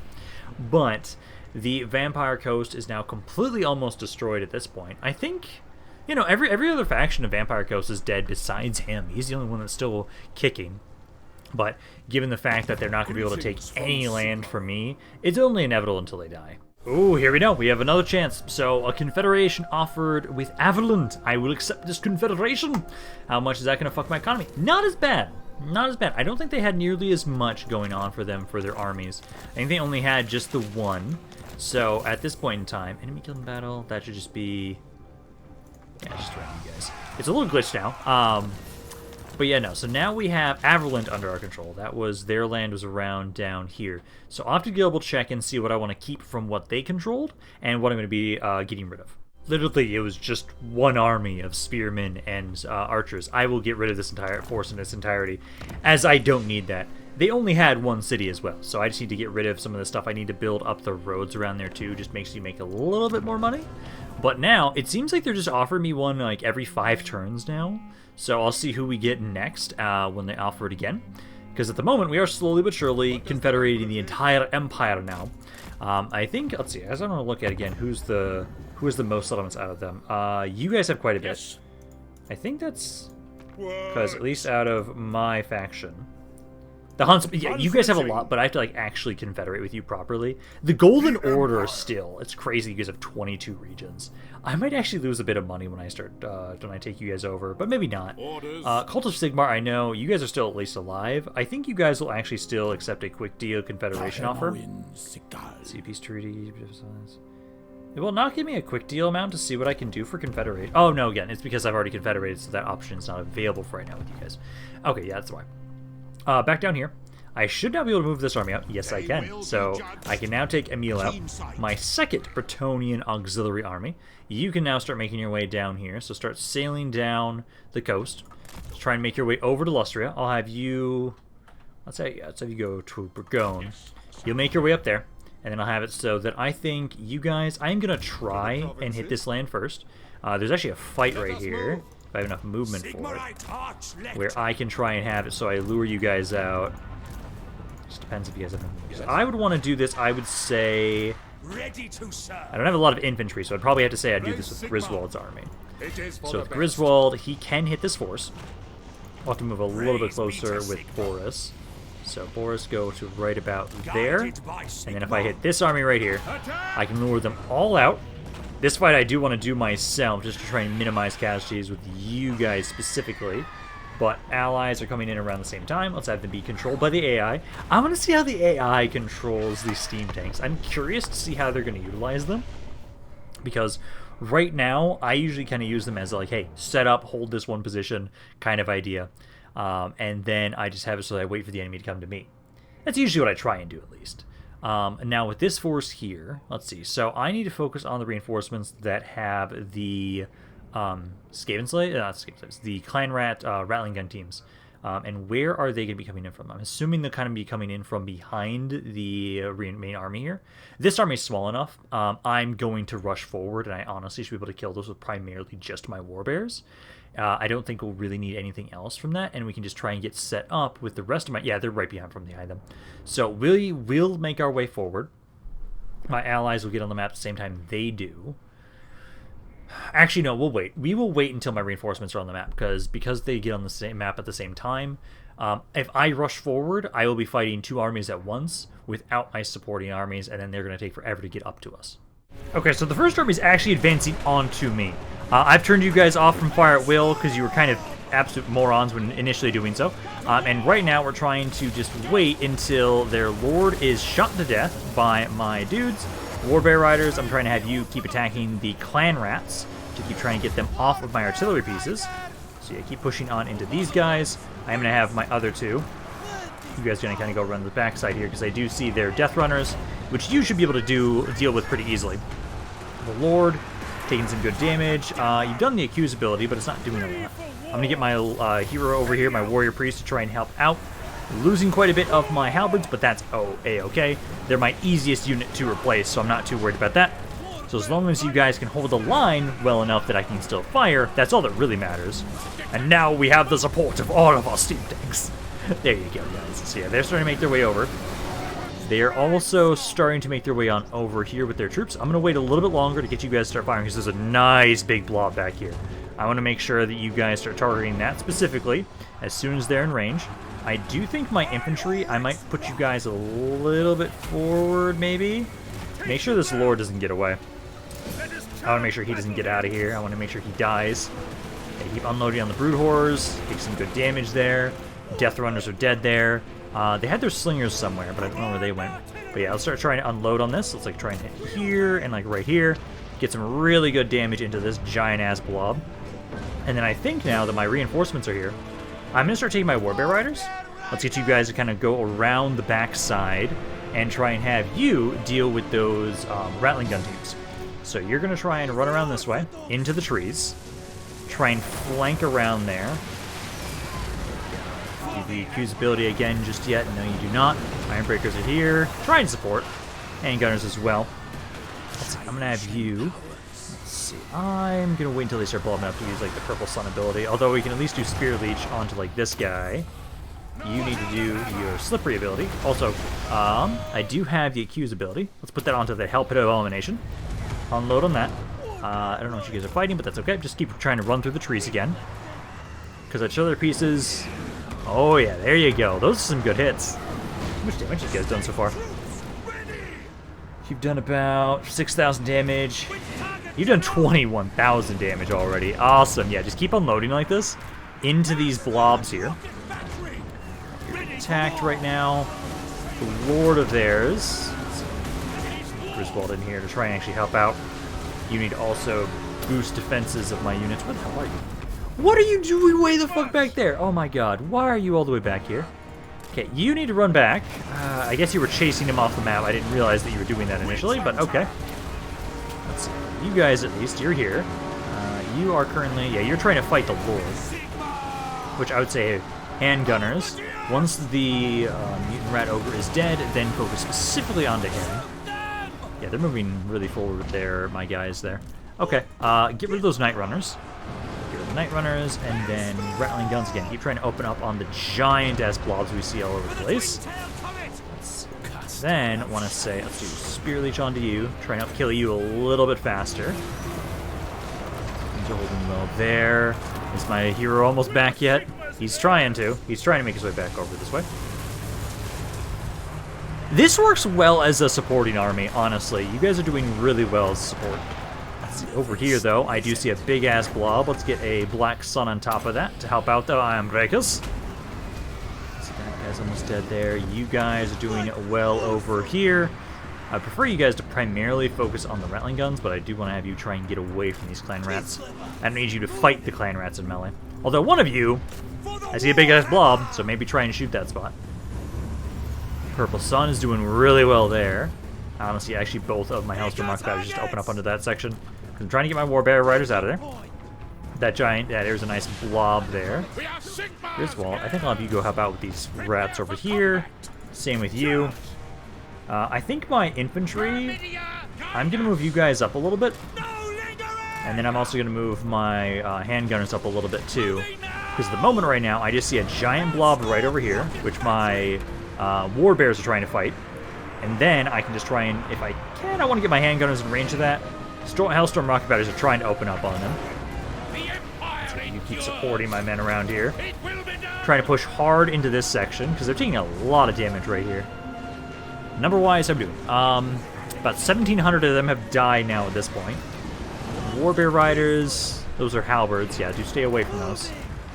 But the Vampire Coast is now completely almost destroyed at this point. I think... You know, every other faction of Vampire Coast is dead besides him. He's the only one that's still kicking. But given the fact that they're not going to be able to take any land from me, it's only inevitable until they die. Ooh, here we go. We have another chance. So, a confederation offered with Averland. I will accept this confederation. How much is that going to fuck my economy? Not as bad. Not as bad. I don't think they had nearly as much going on for them for their armies. I think they only had just the one. So, at this point in time, enemy killed in battle, that should just be... Yeah, just around you guys. It's a little glitched now. But yeah, no. So now we have Averland under our control. That was, their land was around down here. So I'll have to double check and see what I want to keep from what they controlled and what I'm going to be getting rid of. Literally, it was just one army of spearmen and archers. I will get rid of this entire force in its entirety, as I don't need that. They only had one city as well, so I just need to get rid of some of the stuff. I need to build up the roads around there too, just makes you make a little bit more money. But now, it seems like they're just offering me one like every 5 turns now. So I'll see who we get next when they offer it again. Because at the moment, we are slowly but surely confederating the entire empire now. I think, let's see, as I'm going to look at again, who is the most settlements out of them. You guys have quite a bit. I think that's, because at least out of my faction. The Huntsman, yeah, you guys have a lot, but I have to like actually confederate with you properly. The Golden Order still, it's crazy. You guys have 22 regions. I might actually lose a bit of money when I start, when I take you guys over, but maybe not. Cult of Sigmar, I know you guys are still at least alive. I think you guys will actually still accept a quick deal confederation offer. See peace treaty. It will not give me a quick deal amount to see what I can do for confederate. Oh no, again, it's because I've already confederated, so that option is not available for right now with you guys. Okay, yeah, that's why. Back down here. I should now be able to move this army out. Yes, I can. So I can now take Emil out, my second Bretonnian auxiliary army. You can now start making your way down here. So start sailing down the coast. Let's try and make your way over to Lustria. I'll have you... let's have you go to Burgon. You'll make your way up there. And then I'll have it so that I think you guys... I'm going to try and hit this land first. There's actually a fight right here. If I have enough movement for it, where I can try and have it so I lure you guys out. Just depends if you guys have enough. So I would want to do this, I would say... I don't have a lot of infantry, so I'd probably have to say I'd do this with Griswold's army. So with Griswold, he can hit this force. I'll have to move a little bit closer with Boris. So Boris, go to right about there. And then if I hit this army right here, I can lure them all out. This fight I do want to do myself, just to try and minimize casualties with you guys specifically. But allies are coming in around the same time. Let's have them be controlled by the AI. I want to see how the AI controls these steam tanks. I'm curious to see how they're going to utilize them. Because right now, I usually kind of use them as like, hey, set up, hold this one position kind of idea. And then I just have it so that I wait for the enemy to come to me. That's usually what I try and do, at least. Now with this force here, let's see. So I need to focus on the reinforcements that have the Skaven Slave, not Skaven Slaves, the Clan Rat Rattling Gun teams. And where are they going to be coming in from? I'm assuming they're kind of be coming in from behind the main army here. This army is small enough. I'm going to rush forward, and I honestly should be able to kill those with primarily just my warbears. I don't think we'll really need anything else from that, and we can just try and get set up with the rest of my... Yeah, they're right behind them. So we'll make our way forward. My allies will get on the map at the same time they do. Actually, no, we'll wait. We will wait until my reinforcements are on the map, because they get on the same map at the same time. If I rush forward, I will be fighting 2 armies at once without my supporting armies, and then they're going to take forever to get up to us. Okay, so the first army is actually advancing onto me. I've turned you guys off from fire at will because you were kind of absolute morons when initially doing so. And right now we're trying to just wait until their lord is shot to death by my dudes. Warbear Riders, I'm trying to have you keep attacking the clan rats to keep trying to get them off of my artillery pieces. So yeah, keep pushing on into these guys. I'm going to have my other 2. You guys are going to kind of go around the backside here because I do see their Death Runners, which you should be able to deal with pretty easily. The Lord taking some good damage. You've done the Accuse ability, but it's not doing a lot. I'm going to get my hero over here, my Warrior Priest, to try and help out. Losing quite a bit of my halberds, but that's A-okay. They're my easiest unit to replace, so I'm not too worried about that. So as long as you guys can hold the line well enough that I can still fire, that's all that really matters. And now we have the support of all of our steam tanks. There you go, guys. So yeah, they're starting to make their way over. They're also starting to make their way on over here with their troops. I'm going to wait a little bit longer to get you guys to start firing because there's a nice big blob back here. I want to make sure that you guys start targeting that specifically as soon as they're in range. I do think my infantry, I might put you guys a little bit forward, maybe. Make sure this lord doesn't get away. I want to make sure he doesn't get out of here. I want to make sure he dies. They keep unloading on the brood horrors. Take some good damage there. Death Runners are dead there. They had their slingers somewhere, but I don't know where they went. But yeah, I'll start trying to unload on this. Let's like try and hit here and like right here. Get some really good damage into this giant-ass blob. And then I think now that my reinforcements are here, I'm going to start taking my Warbear Riders. Let's get you guys to kind of go around the backside and try and have you deal with those rattling gun teams. So you're going to try and run around this way, into the trees. Try and flank around there. The Accuse ability again just yet. No, you do not. Ironbreakers are here. Try and support. Handgunners as well. Let's see, I'm going to have you... Let's see. I'm going to wait until they start blowing up to use like the Purple Sun ability. Although we can at least do Spear Leech onto like this guy. You need to do your Slippery ability. Also, I do have the Accuse ability. Let's put that onto the Hell Pit of Elimination. Unload on that. I don't know what you guys are fighting, but that's okay. Just keep trying to run through the trees again. Because artillery pieces... Oh yeah, there you go. Those are some good hits. How much damage have you guys done so far? You've done about 6,000 damage. You've done 21,000 damage already. Awesome. Yeah, just keep unloading like this into these blobs here. You're attacked right now. The Lord of theirs. Griswold in here to try and actually help out. You need to also boost defenses of my units. What the hell are you? What are you doing way the fuck back there? Oh my god, why are you all the way back here? Okay, you need to run back. I guess you were chasing him off the map. I didn't realize that you were doing that initially, but okay. Let's see. You guys, at least, you're here. You are currently... Yeah, you're trying to fight the Lord. Which I would say handgunners. Once the mutant rat ogre is dead, then focus specifically onto him. Yeah, they're moving really forward with my guys there. Okay, get rid of those Night Runners. Get rid of the Night Runners, and then Rattling Guns again. Keep trying to open up on the giant-ass blobs we see all over the place. Let's see. Then, I want to say, let's do Spear Leech onto you. Try and kill you a little bit faster. Things are holding well there. Is my hero almost back yet? He's trying to. He's trying to make his way back over this way. This works well as a supporting army, honestly. You guys are doing really well as support. Let's see, over here, though, I do see a big-ass blob. Let's get a Black Sun on top of that to help out the Ironbreakers. So that guy's almost dead there. You guys are doing well over here. I prefer you guys to primarily focus on the Rattling Guns, but I do want to have you try and get away from these Clan Rats. I don't need you to fight the Clan Rats in melee. Although one of you, I see a big-ass blob, so maybe try and shoot that spot. Purple Sun is doing really well there. Honestly, actually, both of my Hellstorm Mark Batters just open up under that section. I'm trying to get my Warbear Riders out of there. That giant, yeah, there's a nice blob there. Griswold, I think I'll have you go help out with these rats over here. Same with you. I think my infantry, I'm going to move you guys up a little bit. And then I'm also going to move my handgunners up a little bit too. Because at the moment right now, I just see a giant blob right over here, which my war bears are trying to fight. And then I can just try and, if I can, I want to get my handgunners in range of that. Hellstorm rocket batteries are trying to open up on them. So you keep supporting my men around here. Trying to push hard into this section, because they're taking a lot of damage right here. Number-wise, I'm doing. About 1,700 of them have died now at this point. Warbear Riders, those are halberds. Yeah, do stay away from those.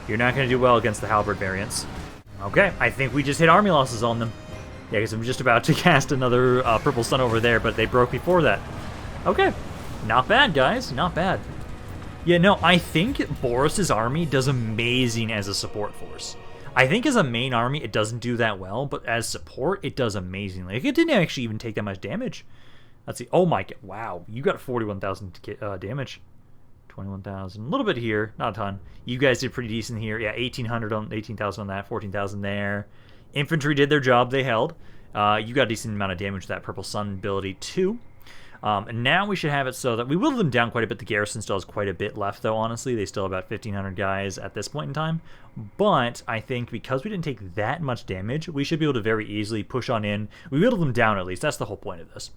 You're not going to do well against the halberd variants. Okay, I think we just hit army losses on them. Yeah, because I'm just about to cast another Purple Sun over there, but they broke before that. Okay, not bad, guys. Not bad. Yeah, no, I think Boris's army does amazing as a support force. I think as a main army, it doesn't do that well, but as support, it does amazingly. Like, it didn't actually even take that much damage. Let's see. Oh my god, wow. You got 41,000 damage. 21,000. A little bit here, not a ton. You guys did pretty decent here. Yeah, 1,800 on 18,000 on that, 14,000 there. Infantry did their job, they held. You got a decent amount of damage with that Purple Sun ability too. And now we should have it so that we whittled them down quite a bit. The garrison still has quite a bit left, though, honestly. They still have about 1,500 guys at this point in time. But I think because we didn't take that much damage, we should be able to very easily push on in. We whittled them down, at least. That's the whole point of this.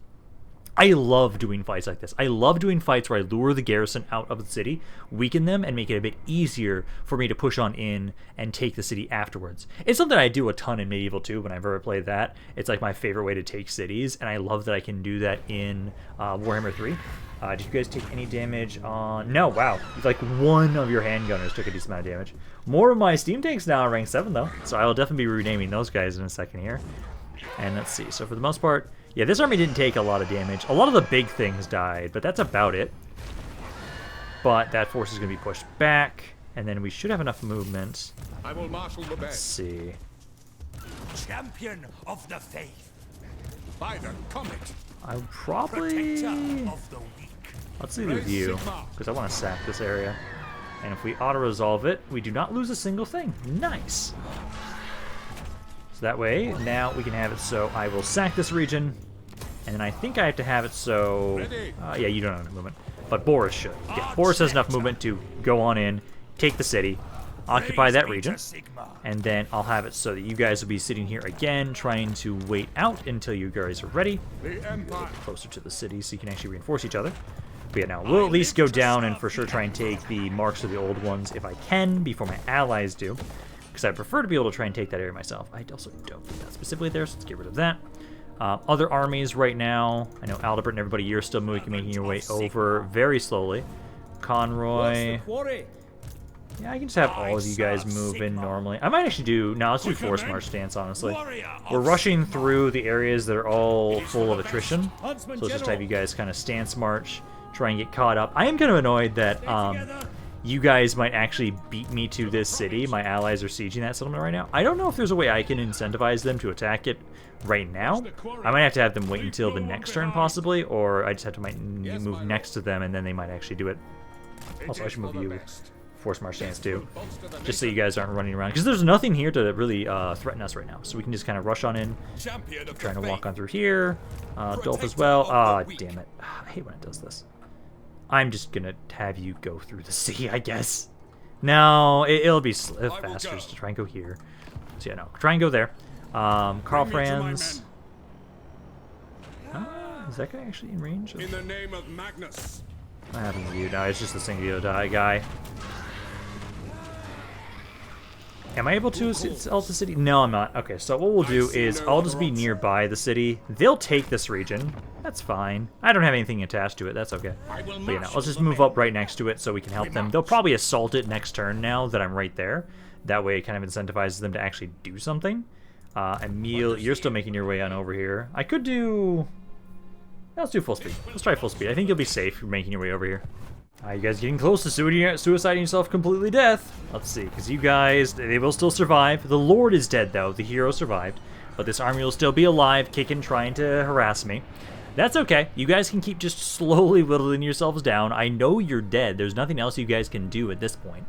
I love doing fights like this. I love doing fights where I lure the garrison out of the city, weaken them, and make it a bit easier for me to push on in and take the city afterwards. It's something I do a ton in Medieval 2 when I've ever played that. It's like my favorite way to take cities, and I love that I can do that in Warhammer 3. Did you guys take any damage on... No, wow. Like one of your handgunners took a decent amount of damage. More of my steam tanks now are rank 7, though, so I will definitely be renaming those guys in a second here. And let's see. So for the most part... Yeah, this army didn't take a lot of damage. A lot of the big things died, but that's about it. But that force is going to be pushed back, and then we should have enough movement. I will marshal the band. Let's see. Champion of the faith. By the comet. I probably... Protector of the weak. Let's leave with you, because I want to sack this area. And if we auto-resolve it, we do not lose a single thing. Nice! So that way, now we can have it so I will sack this region, and then I think I have to have it so... yeah, you don't have enough movement, but Boris should. Yeah, Boris has enough movement to go on in, take the city, occupy that region, and then I'll have it so that you guys will be sitting here again, trying to wait out until you guys are ready. Closer to the city so you can actually reinforce each other. But yeah, now we'll at least go down and for sure try and take the marks of the old ones if I can, before my allies do. Because I prefer to be able to try and take that area myself. I also don't need that specifically there, so let's get rid of that. Other armies right now, I know Aldebert and everybody, you're still making your way over very slowly. Conroy. Yeah, I can just have all of you guys move in normally. I might actually do... No, let's do Force March stance, honestly. We're rushing through the areas that are all full of attrition. So let's just have you guys kind of stance march, try and get caught up. I am kind of annoyed that... you guys might actually beat me to this city. My allies are sieging that settlement right now. I don't know if there's a way I can incentivize them to attack it right now. I might have to have them wait until the next turn, possibly, or I just have to move next to them, and then they might actually do it. Also, I should move you Force March stance too, just so you guys aren't running around. Because there's nothing here to really threaten us right now, so we can just kind of rush on in. I'm trying to walk on through here. Dolph as well. Ah, damn it. I hate when it does this. I'm just gonna have you go through the sea, I guess. No, it'll be faster just to try and go here. So yeah, no, try and go there. Karl Franz. Is that guy actually in range? In the name of Magnus. What happened to you? No, it's just the singular die guy. Am I able to sell the city? No, I'm not. Okay, so what we'll do is I'll just be nearby the city. They'll take this region. That's fine. I don't have anything attached to it. That's okay. But you know, I'll just move up right next to it so we can help them. They'll probably assault it next turn now that I'm right there. That way it kind of incentivizes them to actually do something. Emil, you're still making your way on over here. I could do... Let's do full speed. Let's try full speed. I think you'll be safe making your way over here. You guys getting close to suiciding yourself completely death. Let's see, because you guys, they will still survive. The Lord is dead, though. The hero survived. But this army will still be alive, kicking, trying to harass me. That's okay. You guys can keep just slowly whittling yourselves down. I know you're dead. There's nothing else you guys can do at this point.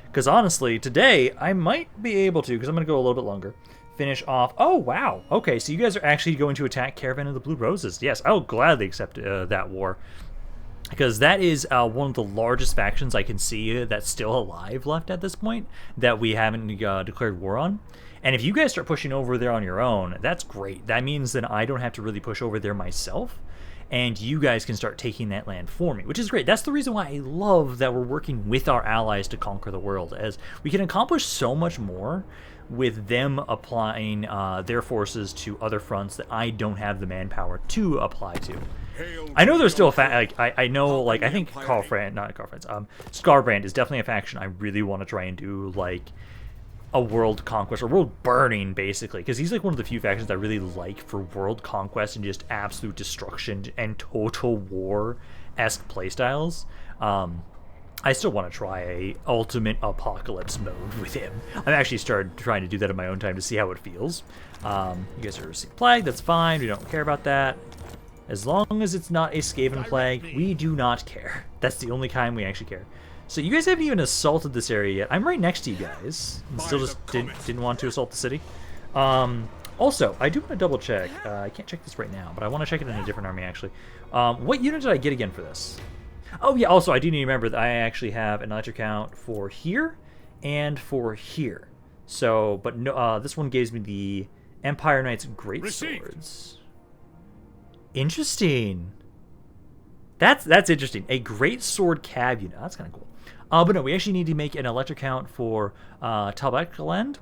Because honestly, today, I might be able to, because I'm going to go a little bit longer, finish off... Oh, wow. Okay, so you guys are actually going to attack Caravan of the Blue Roses. Yes, I'll gladly accept that war. Because that is one of the largest factions I can see that's still alive left at this point that we haven't declared war on. And if you guys start pushing over there on your own, that's great. That means that I don't have to really push over there myself, and you guys can start taking that land for me, which is great. That's the reason why I love that we're working with our allies to conquer the world, as we can accomplish so much more with them applying their forces to other fronts that I don't have the manpower to apply to. I know there's still a I know, like, I think Scarbrand is definitely a faction I really want to try and do, like, a world conquest, or world burning, basically, because he's like one of the few factions I really like for world conquest and just absolute destruction and total war-esque playstyles. I still want to try a ultimate apocalypse mode with him. I've actually started trying to do that in my own time to see how it feels. You guys are receiving plague, that's fine, we don't care about that. As long as it's not a Skaven plague, we do not care. That's the only kind we actually care. So you guys haven't even assaulted this area yet. I'm right next to you guys. And still just didn't want to assault the city. Also, I do want to double check. I can't check this right now, but I want to check it in a different army, actually. What unit did I get again for this? Oh, yeah, also, I do need to remember that I actually have an electric count for here and for here. So, but no, this one gives me the Empire Knights Great Swords. Interesting. That's interesting. A Great Sword Cab unit. That's kind of cool. But no, we actually need to make an electric count for Talabecland.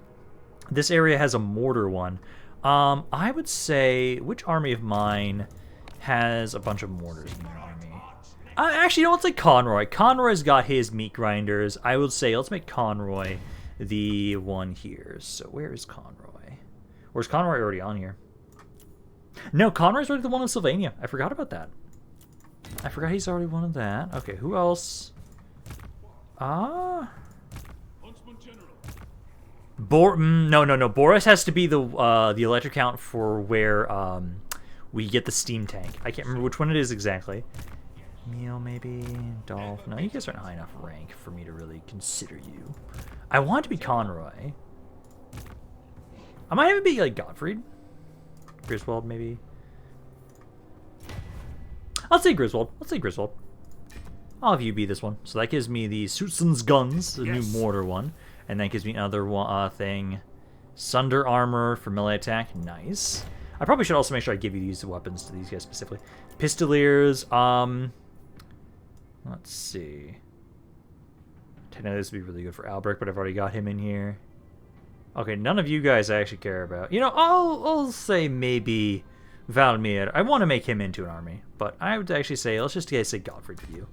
This area has a mortar one. I would say, which army of mine has a bunch of mortars in their army? Actually, no, let's say Conroy. Conroy's got his meat grinders. I would say, let's make Conroy the one here. So where is Conroy? Or is Conroy already on here? No, Conroy's already the one in Sylvania. I forgot about that. I forgot he's already one of that. Okay, who else? No. Boris has to be the electric count for where we get the steam tank. I can't remember which one it is exactly. Meal, maybe. Dolph. No, you guys aren't high enough rank for me to really consider you. I want to be Conroy. I might even be like Gottfried. Griswold, maybe. Let's say Griswold. Let's say Griswold. I'll have you be this one. So that gives me the Suitson's Guns, the new mortar one. And that gives me another one, thing. Sunder Armor for melee attack. Nice. I probably should also make sure I give you these weapons to these guys specifically. Pistoliers. Let's see. Technically, this would be really good for Albrecht, but I've already got him in here. Okay, none of you guys I actually care about. You know, I'll say maybe Valmir. I want to make him into an army, but I would actually say, let's just say Gottfried for you.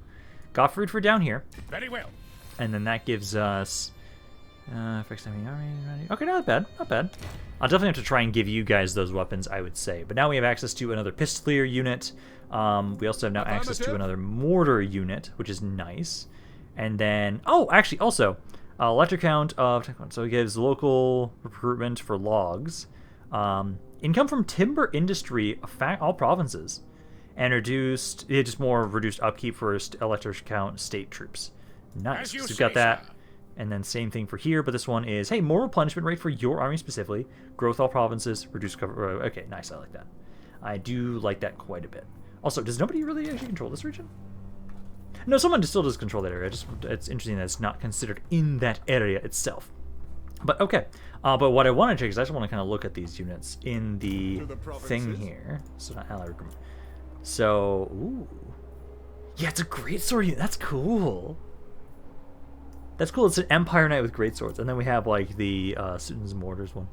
Gottfried for down here. Very well. And then that gives us... fixed enemy army. Okay, not bad. Not bad. I'll definitely have to try and give you guys those weapons, I would say. But now we have access to another Pistolier unit. We also have now access to another Mortar unit, which is nice. And then... Oh, actually, also... electric count of... So it gives local recruitment for logs. Income from timber industry, all provinces. And reduced... just more reduced upkeep for electric count state troops. Nice. So we've got that. And then same thing for here, but this one is, hey, more replenishment rate for your army specifically. Growth all provinces, reduced cover... Okay, nice, I like that. I do like that quite a bit. Also, does nobody really actually control this region? No, someone still does control that area. It's interesting that it's not considered in that area itself. But okay. But what I want to check is I just want to kind of look at these units in the thing here. So not ally recruitment. So, ooh. Yeah, it's a great sword unit. That's cool. That's cool. It's an Empire Knight with great swords. And then we have like the Suitons Mortars one.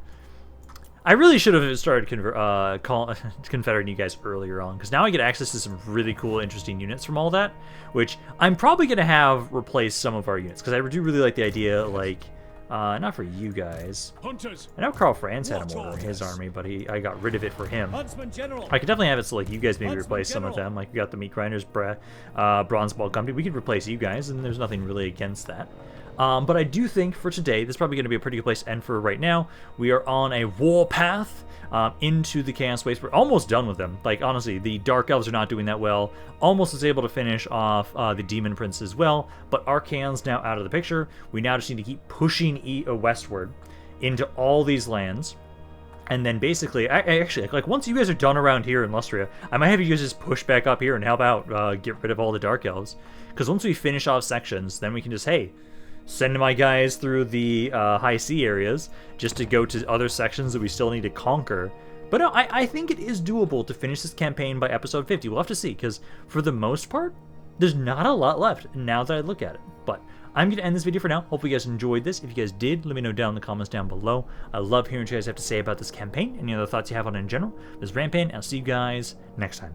I really should have started confederating you guys earlier on, because now I get access to some really cool, interesting units from all that, which I'm probably going to have replace some of our units, because I do really like the idea, like, not for you guys. Hunters. I know Karl Franz had a mortar in his army, but I got rid of it for him. Huntsman General. I could definitely have it so like you guys maybe replace some of them, like we got the Meat Grinders, Bronze Ball Company. We could replace you guys, and there's nothing really against that. But I do think for today, this is probably going to be a pretty good place to end for right now. We are on a war path into the Chaos Waste. We're almost done with them. Like, honestly, the Dark Elves are not doing that well. Almost was able to finish off the Demon Prince as well, but Archaon's now out of the picture. We now just need to keep pushing westward into all these lands. And then basically, actually, like once you guys are done around here in Lustria, I might have you guys just push back up here and help out, get rid of all the Dark Elves. Because once we finish off sections, then we can just, hey, send my guys through the high sea areas just to go to other sections that we still need to conquer. But no, I think it is doable to finish this campaign by episode 50. We'll have to see, because for the most part, there's not a lot left now that I look at it. But I'm going to end this video for now. Hopefully you guys enjoyed this. If you guys did, let me know down in the comments down below. I love hearing what you guys have to say about this campaign. Any other thoughts you have on it in general. This is Rampaned, and I'll see you guys next time.